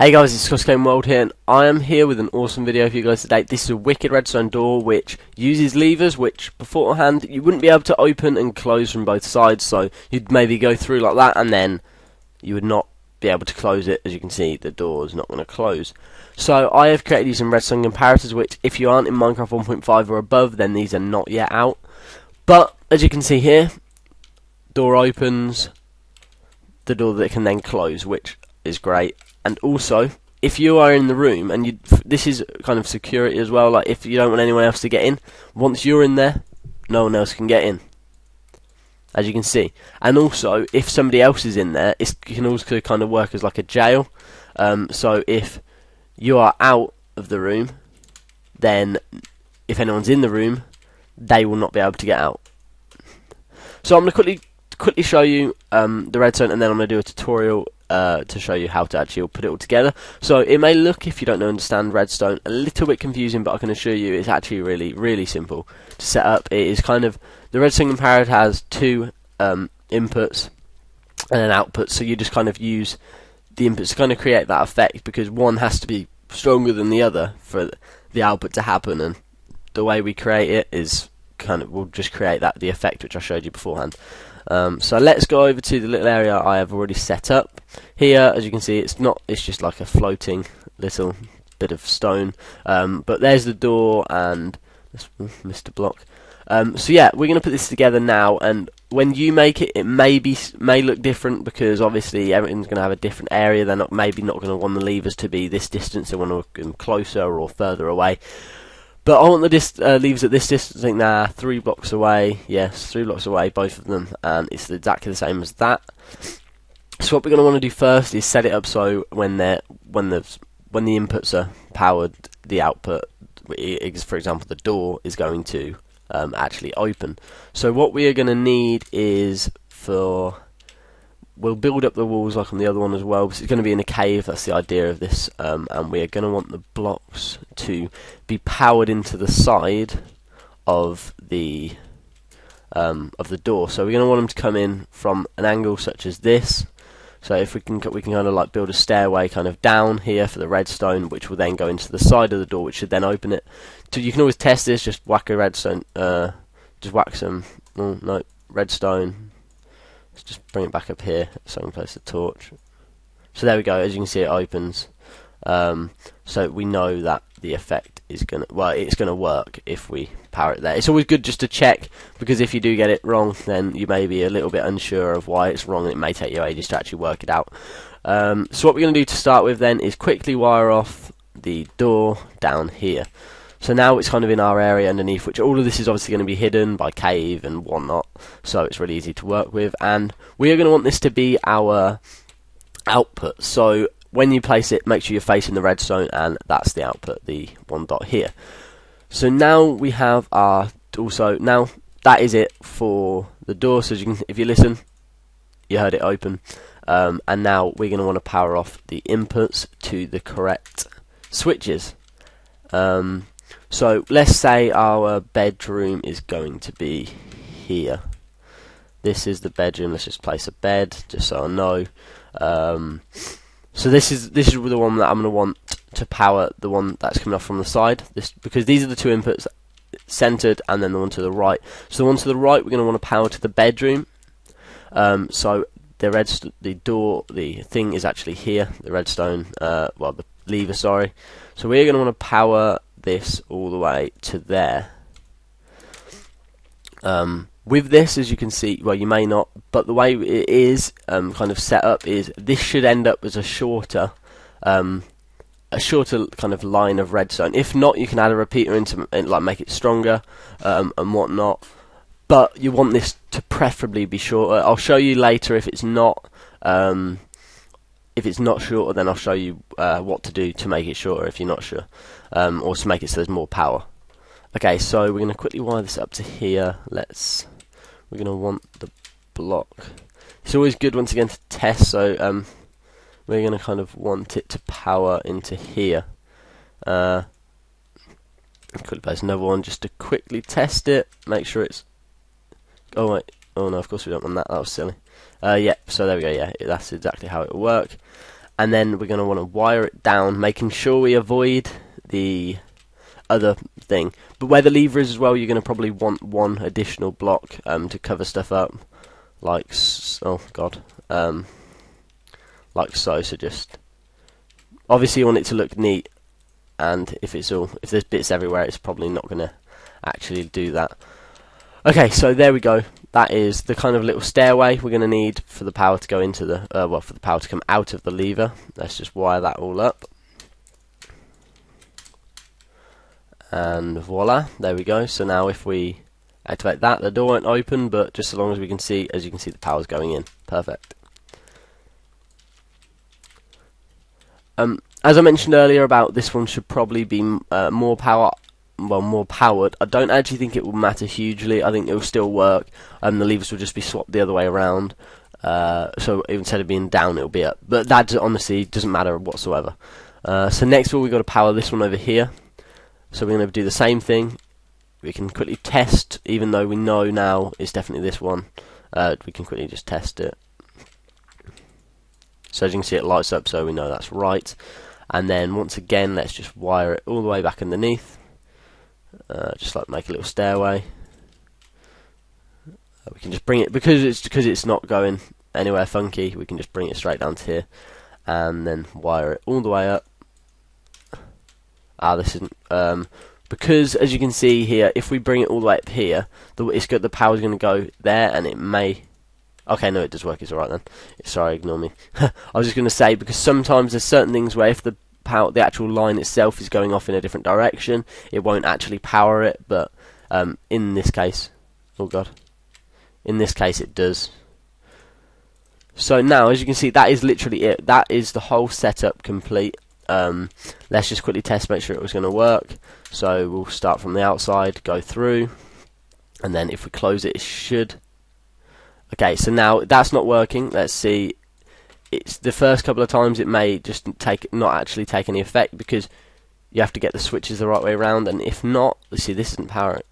Hey guys, it's Scott Game World here, and I am here with an awesome video for you guys today. This is a wicked redstone door which uses levers which beforehand you wouldn't be able to open and close from both sides, so you'd maybe go through like that and then you would not be able to close it. As you can see, the door is not going to close. So I have created these in Redstone Comparators, which if you aren't in Minecraft 1.5 or above, then these are not yet out. But as you can see here, door opens, the door that can then close, which is great. And also, if you are in the room, and this is kind of security as well, like if you don't want anyone else to get in, once you're in there, no one else can get in, as you can see. And also, if somebody else is in there, it can also kind of work as like a jail. So if you are out of the room, then if anyone's in the room, they will not be able to get out. So I'm going to quickly show you the redstone, and then I'm going to do a tutorial to show you how to actually put it all together. So it may look, if you don't understand redstone, a little bit confusing, but I can assure you it's actually really simple to set up. It is kind of, the redstone comparator has two inputs and an output, so you just kind of use the inputs to kind of create that effect, because one has to be stronger than the other for the output to happen, and the way we create it is kind of, we'll just create the effect which I showed you beforehand. So let's go over to the little area I have already set up. Here, as you can see, it's just like a floating little bit of stone. But there's the door and Mr. Block. So yeah, we're going to put this together now, and when you make it, it may look different, because obviously everything's going to have a different area. They're maybe not going to want the levers to be this distance. They want to make them closer or further away. But I want the levers at this distance. I think they're 3 blocks away. Yes, 3 blocks away, both of them, and it's exactly the same as that. So what we're going to want to do first is set it up so when the inputs are powered, the output, for example, the door, is going to actually open. So what we are going to need is we'll build up the walls like on the other one as well, because it's going to be in a cave. That's the idea of this, and we are going to want the blocks to be powered into the side of the door. So we're going to want them to come in from an angle such as this. So if we can kind of like build a stairway kind of down here for the redstone, which will then go into the side of the door, which should then open it. So you can always test this. Just whack a redstone. Just whack some. Oh, no, redstone. Let's just bring it back up here so I can place the torch. So there we go. As you can see, it opens. So we know that the effect is it's gonna work if we power it there. It's always good just to check, because if you do get it wrong, then you may be a little bit unsure of why it's wrong, and it may take you ages to actually work it out. So what we're gonna do to start with then is quickly wire off the door down here. So now it's kind of in our area underneath, which all of this is obviously going to be hidden by cave and whatnot, so it's really easy to work with. And we are going to want this to be our output. So when you place it, make sure you're facing the redstone, and that's the output, the one dot here. So now we have now that is it for the door. So as you can, if you listen, you heard it open. And now we're going to want to power off the inputs to the correct switches. So let's say our bedroom is going to be here. This is the bedroom. Let's just place a bed, just so I know. So this is the one that I'm going to want to power the one that's coming off from the side. Because these are the two inputs, centered, and then the one to the right. So the one to the right, we're going to want to power to the bedroom. So the door, the thing is actually here. The redstone, the lever, sorry. So we're going to want to power this all the way to there. With this, as you can see, well, you may not, but the way it is kind of set up is this should end up as a shorter kind of line of redstone. If not, you can add a repeater into like make it stronger and whatnot. But you want this to preferably be shorter. I'll show you later if it's not. If it's not shorter, then I'll show you what to do to make it shorter if you're not sure, or to make it so there's more power. Okay, so we're going to quickly wire this up to here. We're going to want the block. It's always good once again to test, so we're going to kind of want it to power into here. Quickly place another one just to quickly test it, make sure it's... Oh wait, oh no, of course we don't want that, that was silly. Yeah, so there we go, yeah, that's exactly how it will work. and then we're going to want to wire it down, making sure we avoid the other thing. But where the lever is as well, you're going to probably want one additional block to cover stuff up, like like so. So just obviously you want it to look neat, and if there's bits everywhere, it's probably not going to actually do that. Okay, so there we go. That is the kind of little stairway we're going to need for the power to go into the for the power to come out of the lever. Let's just wire that all up. And voila, there we go. So now if we activate that, the door won't open, but just as long as we can see, as you can see, the power's going in. Perfect. As I mentioned earlier about this one should probably be more powered. I don't actually think it will matter hugely. I think it will still work. The levers will just be swapped the other way around. So instead of being down, it'll be up. But that honestly doesn't matter whatsoever. So next of all, we've got to power this one over here. So we're going to do the same thing. We can quickly test, even though we know now it's definitely this one. We can quickly just test it. So as you can see, it lights up, so we know that's right. And then once again, let's just wire it all the way back underneath. Just like make a little stairway. We can just bring it, because it's not going anywhere funky, we can just bring it straight down to here, and then wire it all the way up. This isn't because as you can see here, if we bring it all the way up here, the power's going to go there, and it may. Okay, no, it does work. It's alright then. Sorry, ignore me. I was just going to say, because sometimes there's certain things where if the actual line itself is going off in a different direction, it won't actually power it. But in this case, oh god, in this case it does. So now, as you can see, that is literally it. That is the whole setup complete. Let's just quickly test, make sure it was going to work. So we'll start from the outside, go through, and then if we close it, it should. Okay, so now that's not working. Let's see. It's the first couple of times it may just not actually take any effect, because you have to get the switches the right way around, and if not, let's see, this isn't powering.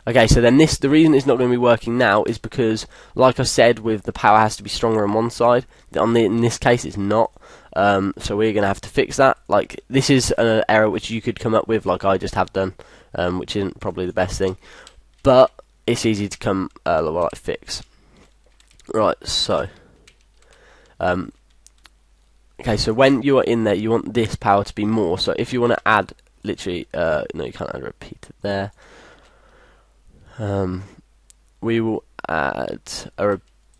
Okay, so then the reason it's not going to be working now is because, like I said, with the power has to be stronger on one side. In this case, it's not. So we're going to have to fix that. Like, this is an error which you could come up with, like I just have done, which isn't probably the best thing, but it's easy to come fix. Right, so okay, so when you are in there, you want this power to be more. So if you want to add, literally, no, you can't add a repeater there. We will add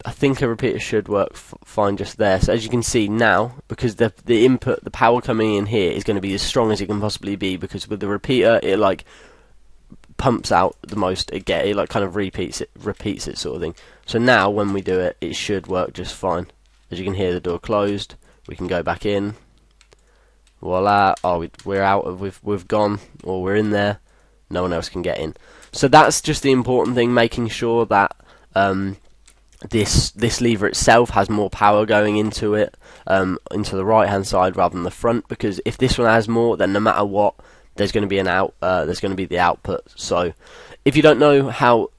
I think a repeater should work fine just there. So as you can see now, because the input, the power coming in here is going to be as strong as it can possibly be, because with the repeater it like pumps out the most it like kind of repeats it sort of thing. So now when we do it, it should work just fine. As you can hear, the door closed. We can go back in. Voila! Oh, we're out of we've gone, or we're in there. No one else can get in. So that's just the important thing, making sure that this lever itself has more power going into it, into the right hand side rather than the front, because if this one has more, then no matter what, there's going to be there's going to be the output. So if you don't know how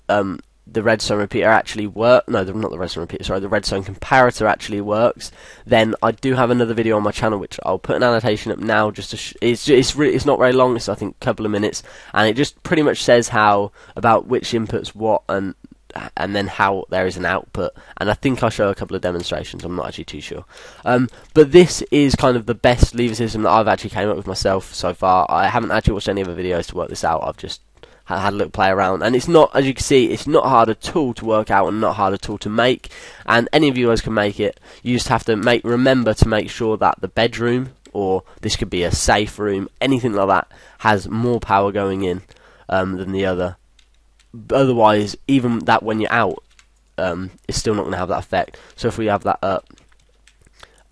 the redstone repeater actually works, no, not the redstone repeater, sorry, the redstone comparator actually works, then I do have another video on my channel which I'll put an annotation up now. Just to it's not very long, it's I think a couple of minutes, and it just pretty much says about which inputs what, and then how there is an output, and I think I'll show a couple of demonstrations. I'm not actually too sure, but this is kind of the best lever system that I've actually came up with myself so far. I haven't actually watched any other videos to work this out. I've just had a little play around, and it's not, as you can see, it's not hard at all to work out and not hard at all to make, and any of you guys can make it. You just have to remember to make sure that the bedroom, or this could be a safe room, anything like that, has more power going in than the other. Otherwise, even that when you're out, it's still not going to have that effect. So if we have that up,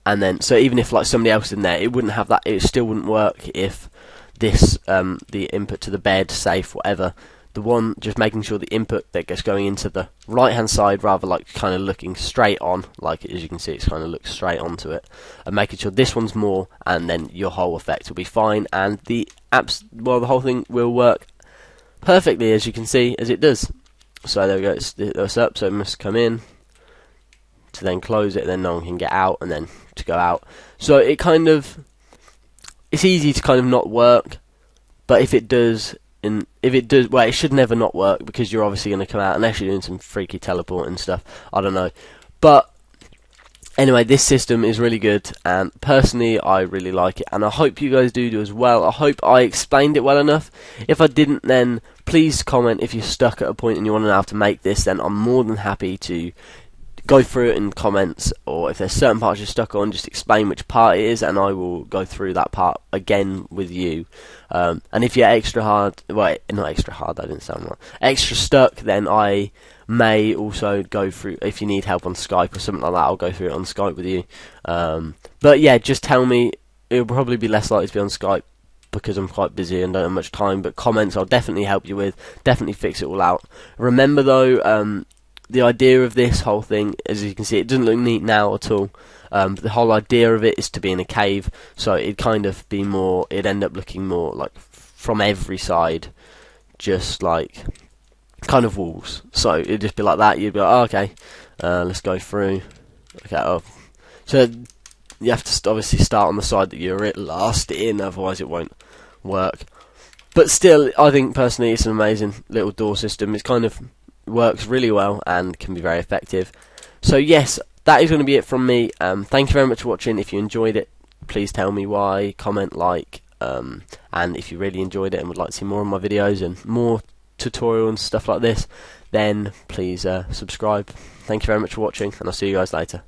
and then, so even if like somebody else in there, it wouldn't have that, it still wouldn't work if this, the input to the bed, safe, whatever, the one, just making sure the input that gets going into the right hand side, rather like kind of looking straight on, like as you can see, it's kind of looks straight onto it, and making sure this one's more, and then your whole effect will be fine, and the whole thing will work perfectly, as you can see, as it does. So there we go, it's up, so it must come in to then close it, and then no one can get out, and then to go out. So it kind of, it's easy to kind of not work, but if it does, well, it should never not work, because you're obviously going to come out unless you're doing some freaky teleport and stuff. I don't know, but anyway, this system is really good, and personally I really like it, and I hope you guys do as well. I hope I explained it well enough. If I didn't, then please comment. If you're stuck at a point and you want to know how to make this, then I'm more than happy to go through it in comments, or if there's certain parts you're stuck on, just explain which part it is, and I will go through that part again with you. And if you're extra hard, well, not extra hard, that didn't sound right, extra stuck, then I may also go through, if you need help on Skype or something like that, I'll go through it on Skype with you. But yeah, just tell me. It'll probably be less likely to be on Skype because I'm quite busy and don't have much time, but comments I'll definitely help you with, definitely fix it all out. Remember though, the idea of this whole thing, as you can see, it doesn't look neat now at all. But the whole idea of it is to be in a cave, so it'd kind of be more, it'd end up looking more like from every side, just like kind of walls. So it'd just be like that. You'd be like, oh, okay, let's go through. Okay, so you have to obviously start on the side that you're at last in, otherwise it won't work. But still, I think personally it's an amazing little door system. It's kind of works really well and can be very effective. So yes, that is going to be it from me. Thank you very much for watching. If you enjoyed it, please tell me why, comment, like, and if you really enjoyed it and would like to see more of my videos and more tutorials and stuff like this, then please subscribe. Thank you very much for watching, and I'll see you guys later.